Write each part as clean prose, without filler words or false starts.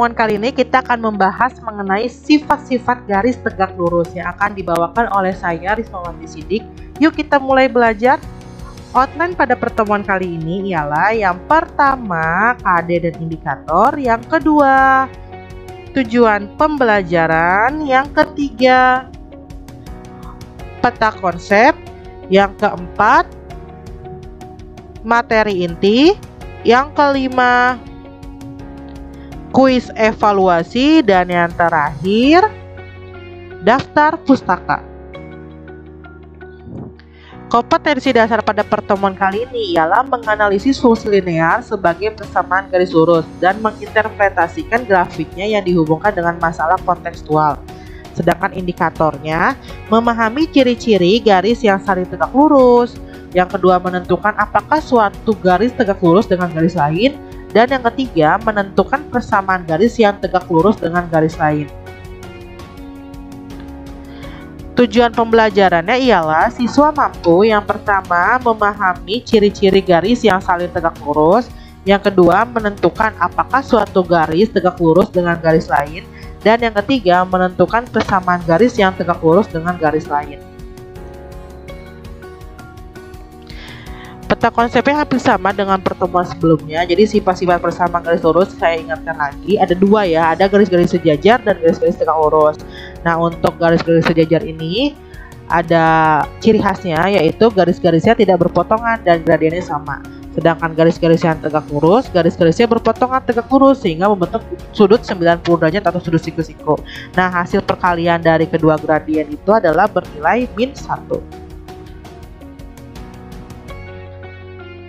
pertemuan kali ini kita akan membahas mengenai sifat-sifat garis tegak lurus yang akan dibawakan oleh saya, Rismawati Sidik. Yuk kita mulai belajar. Outline pada pertemuan kali ini ialah yang pertama KD dan indikator, yang kedua tujuan pembelajaran, yang ketiga peta konsep, yang keempat materi inti, yang kelima kuis evaluasi, dan yang terakhir daftar pustaka. Kompetensi dasar pada pertemuan kali ini ialah menganalisis fungsi linear sebagai persamaan garis lurus dan menginterpretasikan grafiknya yang dihubungkan dengan masalah kontekstual. Sedangkan indikatornya memahami ciri-ciri garis yang saling tegak lurus. Yang kedua, menentukan apakah suatu garis tegak lurus dengan garis lain. Dan yang ketiga, menentukan persamaan garis yang tegak lurus dengan garis lain. Tujuan pembelajarannya ialah siswa mampu yang pertama memahami ciri-ciri garis yang saling tegak lurus, yang kedua menentukan apakah suatu garis tegak lurus dengan garis lain, dan yang ketiga menentukan persamaan garis yang tegak lurus dengan garis lain. Peta konsepnya hampir sama dengan pertemuan sebelumnya, jadi sifat-sifat persamaan garis lurus saya ingatkan lagi, ada dua ya, ada garis-garis sejajar dan garis-garis tegak lurus. Nah, untuk garis-garis sejajar ini ada ciri khasnya, yaitu garis-garisnya tidak berpotongan dan gradiennya sama. Sedangkan garis-garis yang tegak lurus, garis-garisnya berpotongan tegak lurus sehingga membentuk sudut 90 derajat atau sudut siku-siku. Nah, hasil perkalian dari kedua gradien itu adalah bernilai -1.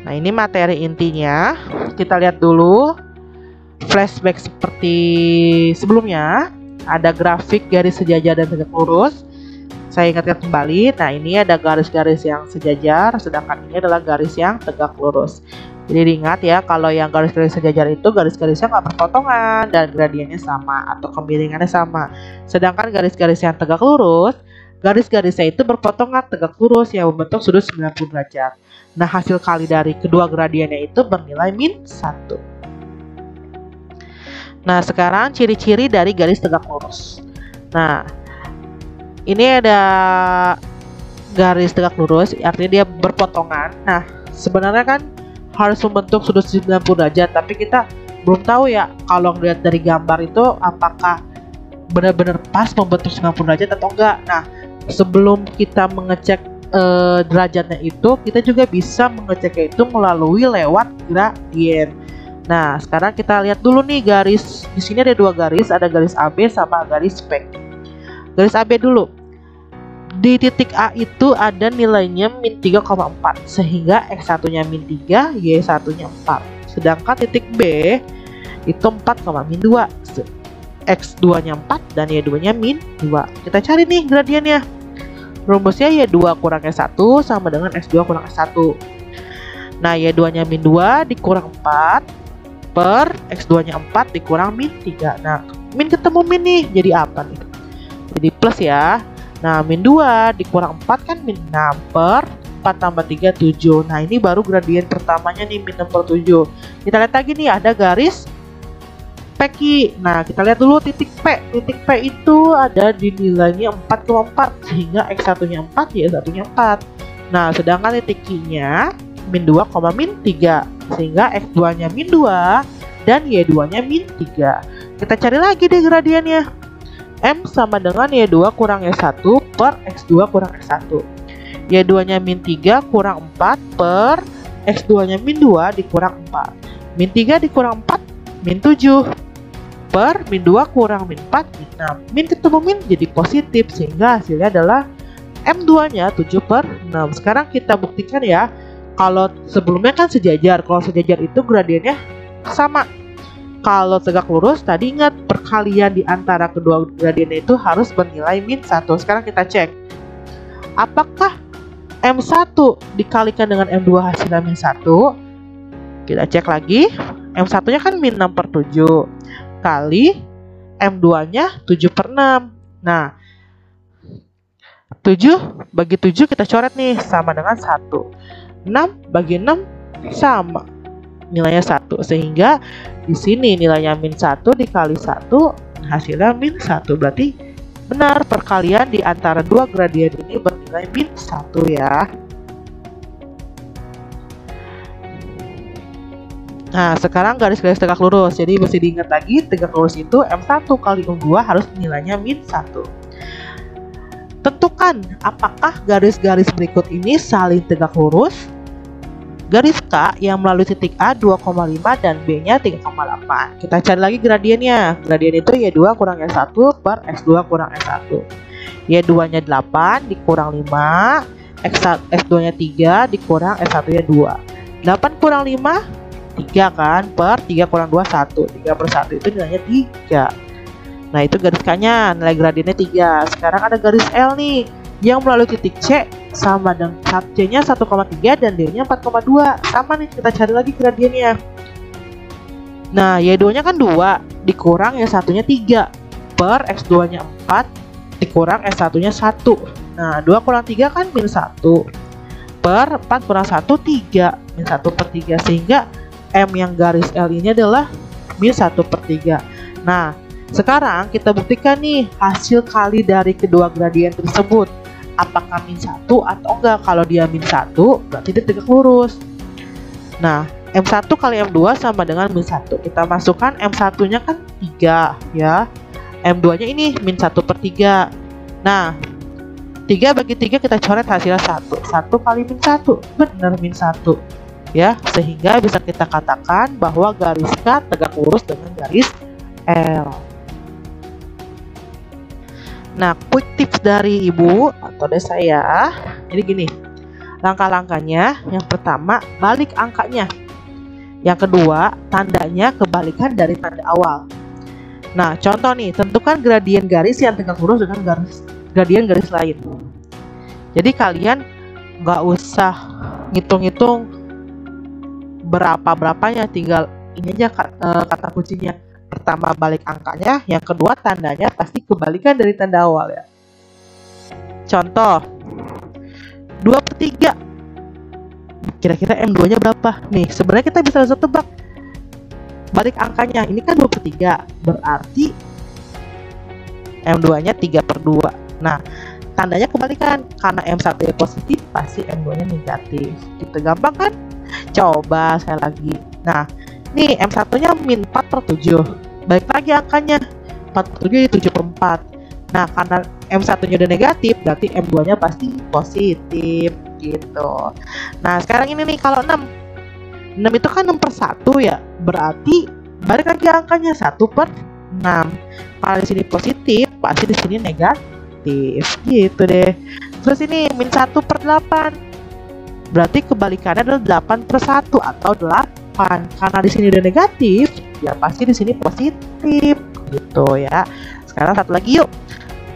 Nah, ini materi intinya. Kita lihat dulu flashback seperti sebelumnya. Ada grafik garis sejajar dan tegak lurus. Saya ingatkan kembali. Nah, ini ada garis-garis yang sejajar, sedangkan ini adalah garis yang tegak lurus. Jadi diingat ya, kalau yang garis-garis sejajar itu garis-garisnya nggak berpotongan dan gradiennya sama atau kemiringannya sama. Sedangkan garis-garis yang tegak lurus, garis-garisnya itu berpotongan tegak lurus yang membentuk sudut 90 derajat. Nah, hasil kali dari kedua gradiennya itu bernilai -1. Nah, sekarang ciri-ciri dari garis tegak lurus. Nah, ini ada garis tegak lurus, artinya dia berpotongan. Nah, sebenarnya kan harus membentuk sudut 90 derajat, tapi kita belum tahu ya kalau ngeliat dari gambar itu apakah benar-benar pas membentuk 90 derajat atau enggak. Nah, sebelum kita mengecek derajatnya itu, kita juga bisa mengeceknya itu melalui lewat gradien. Nah, sekarang kita lihat dulu nih garis. Di sini ada dua garis, ada garis AB sama garis P. Garis AB dulu. Di titik A itu ada nilainya -3,4 sehingga X1-nya -3, Y1-nya 4. Sedangkan titik B itu 4,-2. X2-nya 4 dan Y2-nya -2. Kita cari nih gradiennya. Rumusnya Y2 kurang S1 sama dengan X2 kurang S1. Nah, Y2-nya -2 dikurang 4 per X2-nya 4 dikurang -3. Nah, min ketemu min nih, jadi apa nih? Jadi plus ya. Nah, -2 dikurang 4 kan -6 per 4 tambah 3, 7. Nah, ini baru gradien pertamanya nih, -6 per 7. Kita lihat lagi nih, ada garis PQ. Nah, kita lihat dulu titik P. Titik P itu ada di nilainya 4,4 sehingga X1-nya 4, Y1-nya 4. Nah, sedangkan titik Q-nya -2, -3 sehingga X2-nya -2 dan Y2-nya -3. Kita cari lagi deh gradiennya. M sama dengan Y2 kurang Y1 per X2 kurang X1. Y2-nya -3 kurang 4 per X2-nya -2 dikurang 4. -3 dikurang 4, -7 per -2 kurang -4, -6. Min ketemu min jadi positif sehingga hasilnya adalah M2-nya 7/6. Sekarang kita buktikan ya, kalau sebelumnya kan sejajar. Kalau sejajar itu gradiennya sama. Kalau tegak lurus tadi ingat perkalian di antara kedua gradiennya itu harus bernilai -1. Sekarang kita cek. Apakah M1 dikalikan dengan M2 hasilnya -1? Kita cek lagi. M1-nya kan -6 per 7 kali M2-nya 7/6. Nah, 7 bagi 7 kita coret nih, sama dengan 1. 6 bagi 6 sama. nilainya 1. Sehingga di sini nilainya min 1 dikali 1 hasilnya min 1. Berarti benar perkalian di antara dua gradien ini bernilai min 1 ya. Nah, sekarang garis-garis tegak lurus. Jadi mesti diingat lagi, tegak lurus itu M1 kali M2 harus nilainya min 1. Tentukan apakah garis-garis berikut ini saling tegak lurus. Garis K yang melalui titik A 2,5 dan B-nya 3,8. Kita cari lagi gradiennya. Gradien itu Y2 kurang Y1 per X2 kurang S1. Y2-nya 8 dikurang 5, S2-nya 3 dikurang S1-nya 2. 8 kurang 5 3 kan, per 3 kurang 2 1. 3 per 1 itu nilainya 3. Nah itu garis K-nya, nilai gradiennya 3. Sekarang ada garis L nih yang melalui titik C sama dengan C-nya 1,3 dan D-nya 4,2. Sama nih, kita cari lagi gradiennya. Nah Y2-nya kan 2 dikurang Y1-nya 3 per X2-nya 4 dikurang S1-nya 1. Nah 2 kurang 3 kan min 1 per 4 kurang 1 3, min 1 per 3, sehingga M yang garis L ini adalah min 1 per 3. Nah, sekarang kita buktikan nih hasil kali dari kedua gradien tersebut. Apakah min 1 atau enggak? Kalau dia min 1, berarti dia tegak lurus. Nah, M1 kali M2 sama dengan min 1. Kita masukkan M1-nya kan 3 ya. M2-nya ini min 1 per 3. Nah, 3 bagi 3 kita coret hasilnya 1. 1 kali min 1, benar min 1. Ya, sehingga bisa kita katakan bahwa garis K tegak lurus dengan garis L. Nah, quick tips dari ibu atau dari saya. Jadi gini, langkah-langkahnya. Yang pertama, balik angkanya. Yang kedua, tandanya kebalikan dari tanda awal. Nah, contoh nih, tentukan gradien garis yang tegak lurus dengan gradien garis lain. Jadi kalian nggak usah ngitung-ngitung berapa-berapanya, tinggal ini aja kata kuncinya. Pertama balik angkanya, yang kedua tandanya pasti kebalikan dari tanda awal ya. Contoh 2 per 3, kira-kira M2 nya berapa? Nih sebenarnya kita bisa langsung tebak. Balik angkanya, ini kan 2 per 3, berarti M2 nya 3 per 2. Nah tandanya kebalikan, karena M1 nya positif pasti M2 nya negatif. Gitu, gampang kan? Coba sekali lagi. Nah nih M1 nya min 4 per 7, balik lagi angkanya, 4 per 7 jadi 7 per 4. Nah karena M1 nya udah negatif, berarti M2 nya pasti positif gitu. Nah sekarang ini nih, kalau 6 itu kan 6 per 1 ya, berarti balik lagi angkanya 1 per 6. Kalau di sini positif, pasti di sini negatif gitu deh. Terus ini min 1 per 8, berarti kebalikannya adalah 8 per 1 atau 8. Karena di sini udah negatif, ya pasti di sini positif gitu ya. Sekarang satu lagi yuk.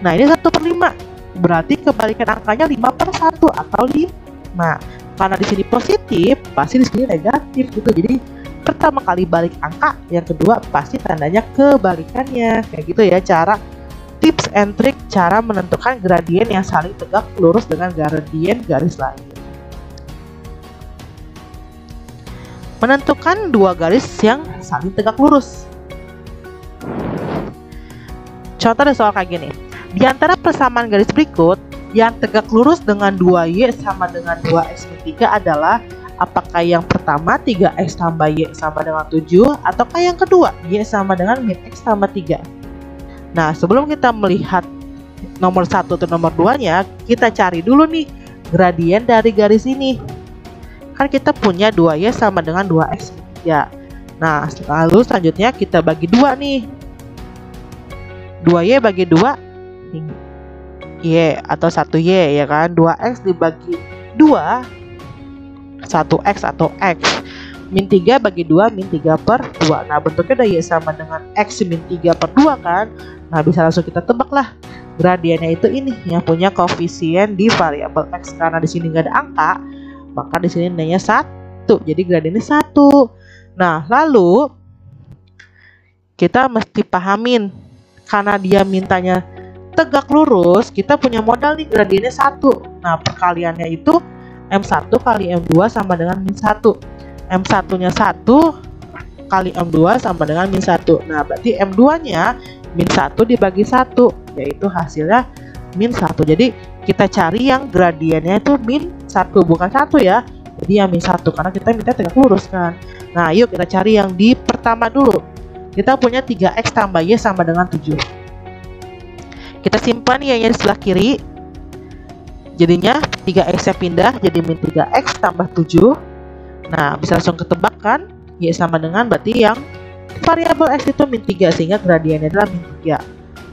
Nah ini 1 per 5, berarti kebalikan angkanya 5 per 1 atau 5. Karena di sini positif, pasti di sini negatif gitu. Jadi pertama kali balik angka, yang kedua pasti tandanya kebalikannya. Kayak gitu ya cara tips and trick cara menentukan gradien yang saling tegak lurus dengan gradien garis lain. Menentukan dua garis yang saling tegak lurus. Contoh ada soal kayak gini. Di antara persamaan garis berikut, yang tegak lurus dengan 2Y sama dengan 2X min 3 adalah apakah yang pertama 3X tambah Y sama dengan 7, ataukah yang kedua Y sama dengan min X tambah 3. Nah sebelum kita melihat nomor 1 atau nomor 2 nya, kita cari dulu nih gradien dari garis ini. Kan kita punya 2Y sama dengan 2X ya. Nah lalu selanjutnya kita bagi 2 nih. 2Y bagi 2 Y atau 1Y ya kan. 2X dibagi 2 1X atau X. Min 3 bagi 2 min 3 per 2. Nah bentuknya udah Y sama dengan X min 3 per 2 kan. Nah bisa langsung kita tebak lah, gradiennya itu ini yang punya koefisien di variabel X. Karena di sini nggak ada angka, maka di sini nilainya 1, jadi gradiennya 1. Nah lalu kita mesti pahamin, karena dia mintanya tegak lurus, kita punya modal nih gradiennya 1. Nah perkaliannya itu M1 kali M2 sama dengan min 1. M1 nya 1 kali M2 sama dengan min 1. Nah berarti M2 nya min 1 dibagi 1, yaitu hasilnya min 1. Jadi kita cari yang gradiennya itu min 1, bukan 1 ya. Jadi yang min 1 karena kita minta tegak lurus kan. Nah yuk kita cari yang di pertama dulu. Kita punya 3x tambah y sama dengan 7. Kita simpan y-nya di sebelah kiri. Jadinya 3x nya pindah jadi min 3x tambah 7. Nah bisa langsung ketebak kan, y sama dengan berarti yang variabel x itu min 3, sehingga gradiennya adalah min 3.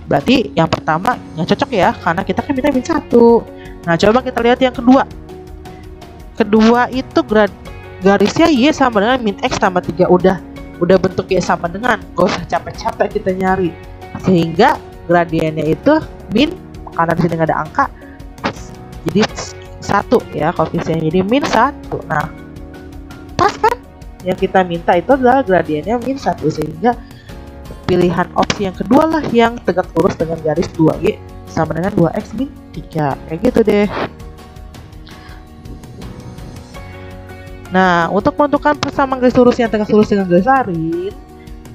Berarti yang pertama nggak cocok ya, karena kita kan minta min 1. Nah coba kita lihat yang kedua. Kedua itu garisnya y sama dengan min x tambah 3. Udah bentuk y sama dengan, gak usah capek-capek kita nyari. Sehingga gradiennya itu min, karena di sini nggak ada angka, jadi 1 ya koefisiennya, jadi min 1. Nah pas kan, yang kita minta itu adalah gradiennya min 1, sehingga pilihan opsi yang kedua lah yang tegak lurus dengan garis 2y sama dengan 2x min 3. Kayak gitu deh. Nah, untuk menentukan persamaan garis lurus yang tegak lurus dengan garis lain,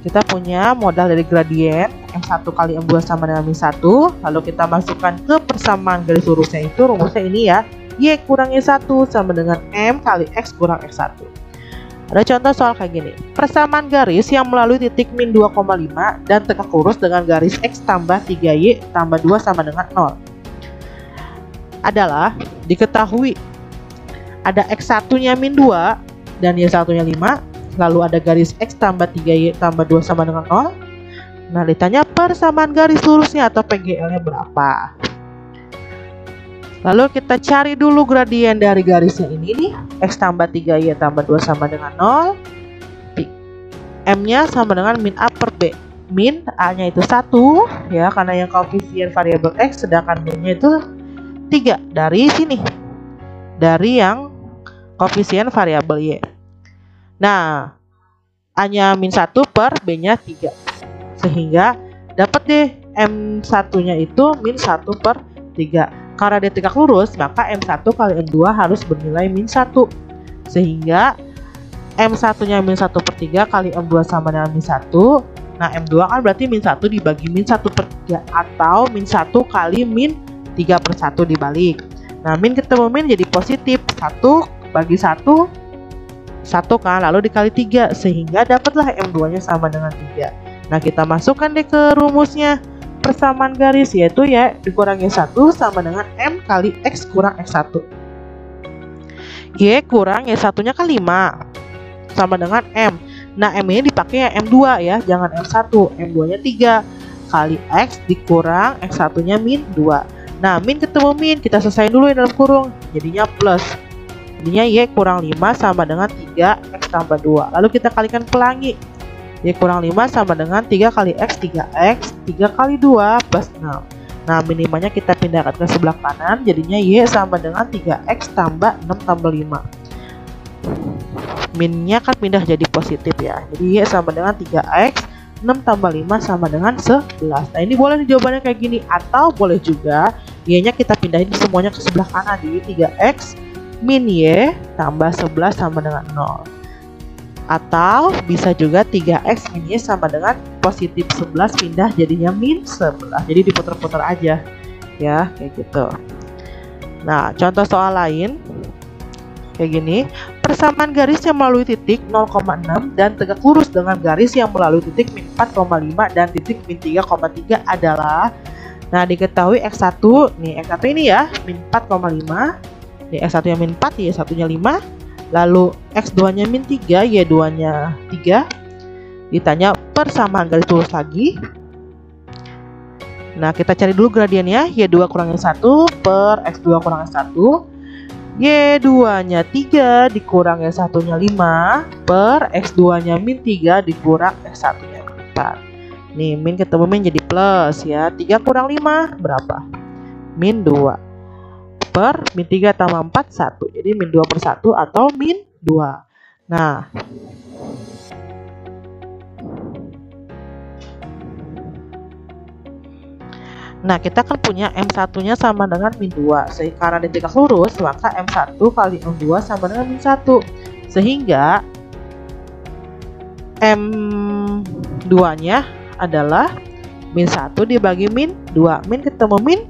kita punya modal dari gradien M1 kali M2 sama dengan min 1. Lalu kita masukkan ke persamaan garis lurusnya, itu rumusnya ini ya, y kurang y1 sama dengan m kali x kurang x1. Ada contoh soal kayak gini. Persamaan garis yang melalui titik min 2,5 dan tegak lurus dengan garis x tambah 3y tambah 2 sama dengan 0 adalah diketahui ada x1 nya min 2 dan y1 nya 5, lalu ada garis x tambah 3y tambah 2 sama dengan 0. Nah ditanya persamaan garis lurusnya atau PGL nya berapa. Lalu kita cari dulu gradien dari garisnya ini nih, x tambah 3y tambah 2 sama dengan 0. M-nya sama dengan min A per B. Min A-nya itu 1 ya, karena yang koefisien variabel x, sedangkan min-nya itu 3 dari sini. Dari yang koefisien variabel y. Nah, A-nya min 1 per B-nya 3. Sehingga dapat deh M1-nya itu min 1 per 3. Karena dia tegak lurus, maka M1 kali M2 harus bernilai min 1. Sehingga M1 nya min 1 per 3 kali M2 sama dengan min 1. Nah M2 kan berarti min 1 dibagi min 1 per 3, atau min 1 kali min 3 per 1 dibalik. Nah min ketemu min jadi positif, 1 bagi 1 kan, lalu dikali 3, sehingga dapatlah M2 nya sama dengan 3. Nah kita masukkan deh ke rumusnya persamaan garis, yaitu ya dikurangi 1 sama dengan m kali x kurang x1. Y kurang y1 nya kan 5 sama dengan m. Nah m ini dipakai ya m2 ya, jangan m1. M2 nya 3 kali x dikurang x1 nya min 2. Nah min ketemu min, kita selesai dulu ya dalam kurung, jadinya plus. Jadinya y kurang 5 sama dengan 3x tambah 2. Lalu kita kalikan pelangi, y kurang 5 sama dengan 3 kali x 3x 3 kali 2 plus 6. Nah minimanya kita pindahkan ke sebelah kanan, jadinya y sama dengan 3x tambah 6 tambah 5. Minnya kan pindah jadi positif ya, jadi y sama dengan 3x 6 tambah 5 sama dengan 11. Nah ini boleh jawabannya kayak gini, atau boleh juga y nya kita pindahin semuanya ke sebelah kanan, jadi 3x min y tambah 11 sama dengan 0. Atau bisa juga 3x min y sama dengan positif 11 pindah jadinya min 11. Jadi diputar-putar aja ya, kayak gitu. Nah contoh soal lain kayak gini. Persamaan garis yang melalui titik 0,6 dan tegak lurus dengan garis yang melalui titik min 4,5 dan titik min 3,3 adalah, nah diketahui x1 nih, x1 ini ya min 4,5, nih x1 nya min 4, y1 nya 5, lalu x2 nya min 3, y2 nya 3. Ditanya persamaan garis lurus lagi. Nah kita cari dulu gradiennya, y2 kurang y1 per x2 kurang x1. Y2 nya 3 dikurang y1 nya 5 per x2 nya min 3 dikurang x1 nya 4. Nih min ketemu min jadi plus ya, 3 kurang 5 berapa? Min 2 per min 3 tambah 4 1, jadi min 2 per 1 atau min 2. Nah kita kan punya M1 nya sama dengan min 2, karena dia tegak lurus maka M1 kali M2 sama dengan min 1. Sehingga M2 nya adalah min 1 dibagi min 2. Min ketemu min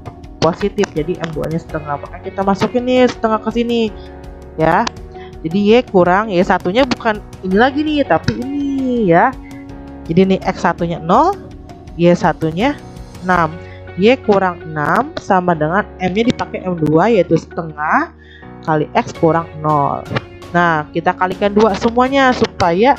positif, jadi M2 nya setengah. Maka kita masukin nih setengah ke sini ya. Jadi Y kurang, Y satunya bukan ini lagi nih, tapi ini ya. Jadi nih X satunya 0, Y satunya 6. Y kurang 6 sama dengan M nya dipakai M2, yaitu setengah kali X kurang 0. Nah, kita kalikan 2 semuanya supaya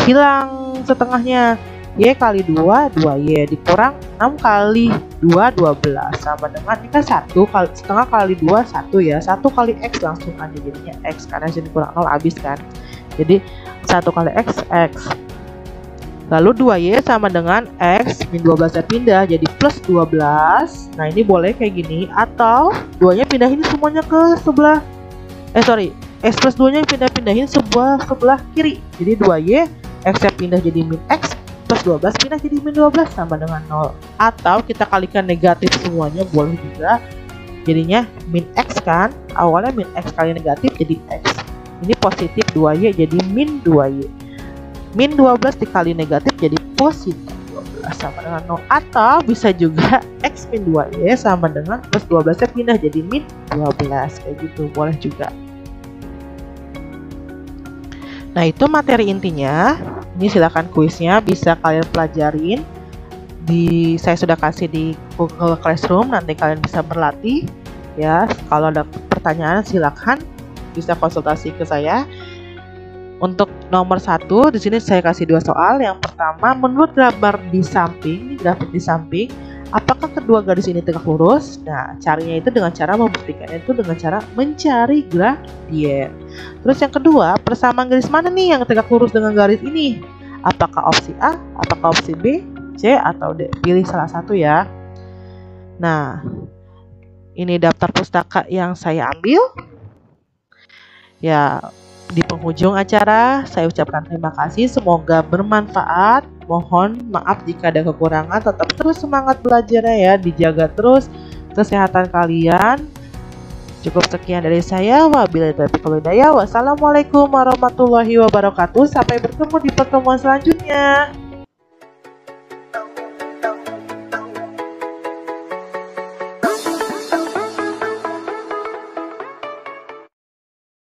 hilang setengahnya. Y kali 2, 2Y dikurang 6 kali 2, 12 sama dengan ini kan 1 kali setengah kali 2, 1 ya. 1 kali X langsung aja jadinya X, karena sini kurang 0 habis kan. Jadi 1 kali X, X. Lalu 2Y sama dengan X min 12 nya pindah jadi plus 12. Nah, ini boleh kayak gini, atau 2 nya pindahin semuanya ke sebelah X plus 2 nya pindahin sebelah kiri. Jadi 2Y X nya pindah jadi min X plus 12 pindah jadi min 12 sama dengan 0. Atau kita kalikan negatif semuanya boleh juga. Jadinya min X kan, awalnya min X kali negatif jadi X. Ini positif 2Y jadi min 2Y. Min 12 dikali negatif jadi positif 12 sama dengan 0. Atau bisa juga X min 2Y sama dengan plus 12 nya pindah jadi min 12. Kayak gitu boleh juga. Nah, itu materi intinya. Ini silakan kuisnya bisa kalian pelajarin. Saya sudah kasih di Google Classroom, nanti kalian bisa berlatih ya. Kalau ada pertanyaan silakan bisa konsultasi ke saya. Untuk nomor 1 di sini saya kasih 2 soal. Yang pertama, menurut gambar di samping, grafik di samping, apakah kedua garis ini tegak lurus? Nah, carinya itu dengan cara membuktikannya itu dengan cara mencari gradien. Terus yang kedua, persamaan garis mana nih yang tegak lurus dengan garis ini? Apakah opsi A, apakah opsi B, C, atau D? Pilih salah satu ya. Nah, ini daftar pustaka yang saya ambil. Ya, di penghujung acara saya ucapkan terima kasih, semoga bermanfaat. Mohon maaf jika ada kekurangan, tetap terus semangat belajarnya ya, dijaga terus kesehatan kalian. Cukup sekian dari saya. Wabillahi taufiq wal hidayah. Wassalamualaikum warahmatullahi wabarakatuh. Sampai bertemu di pertemuan selanjutnya.